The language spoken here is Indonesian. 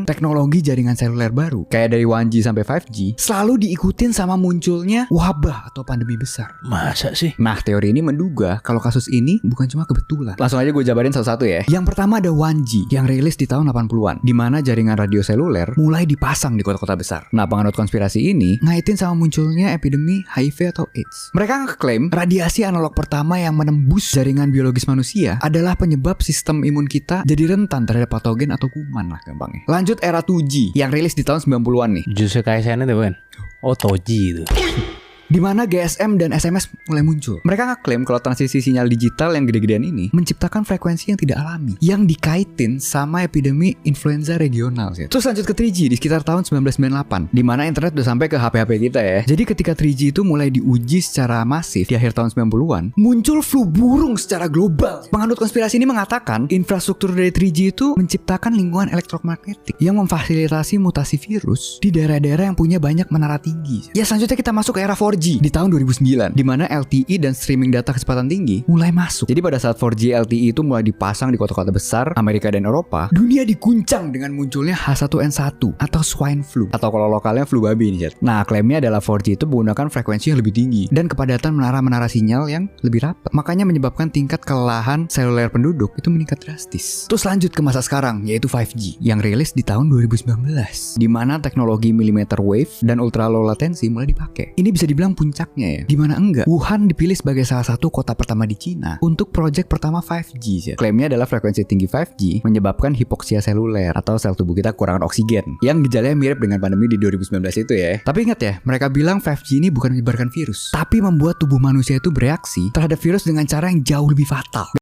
teknologi jaringan seluler baru kayak dari 1G sampai 5G selalu diikutin sama munculnya wabah atau pandemi besar. Masa sih? Nah, teori ini menduga kalau kasus ini bukan cuma kebetulan. Langsung aja gue jabarin satu-satu ya. Yang pertama ada 1G yang rilis di tahun 80-an, di mana jaringan radio seluler mulai dipasang di kota-kota besar. Nah, penganut konspirasi ini ngaitin sama munculnya epidemi HIV atau AIDS. Mereka ngeklaim radiasi analog pertama yang menembus jaringan biologis manusia adalah penyebab sistem imun kita jadi rentan terhadap patogen atau kuman lah gampangnya. Lanjut era 2G yang rilis di tahun 90-an nih. Justru kayak sana tuh kan. Oh, Toji itu. Di mana GSM dan SMS mulai muncul. Mereka ngeklaim kalau transisi sinyal digital yang gede-gedean ini menciptakan frekuensi yang tidak alami, yang dikaitin sama epidemi influenza regional. Terus lanjut ke 3G di sekitar tahun 1998, di mana internet udah sampai ke HP-HP kita ya. Jadi ketika 3G itu mulai diuji secara masif di akhir tahun 90-an, muncul flu burung secara global. Penganut konspirasi ini mengatakan infrastruktur dari 3G itu menciptakan lingkungan elektromagnetik yang memfasilitasi mutasi virus di daerah-daerah yang punya banyak menara tinggi. Ya, selanjutnya kita masuk ke era 4G di tahun 2009, di mana LTE dan streaming data kecepatan tinggi mulai masuk. Jadi pada saat 4G LTE itu mulai dipasang di kota-kota besar Amerika dan Eropa, dunia diguncang dengan munculnya H1N1 atau swine flu, atau kalau lokalnya flu babi nih. Nah, klaimnya adalah 4G itu menggunakan frekuensi yang lebih tinggi dan kepadatan menara-menara sinyal yang lebih rapat, makanya menyebabkan tingkat kelelahan seluler penduduk itu meningkat drastis. Terus lanjut ke masa sekarang, yaitu 5G yang rilis di tahun 2019, di mana teknologi millimeter wave dan ultra low latency mulai dipakai. Ini bisa dibilang puncaknya ya. Gimana enggak? Wuhan dipilih sebagai salah satu kota pertama di Cina untuk proyek pertama 5G ya. Klaimnya adalah frekuensi tinggi 5G menyebabkan hipoksia seluler atau sel tubuh kita kekurangan oksigen, yang gejalanya mirip dengan pandemi di 2019 itu ya. Tapi ingat ya, mereka bilang 5G ini bukan menyebarkan virus, tapi membuat tubuh manusia itu bereaksi terhadap virus dengan cara yang jauh lebih fatal.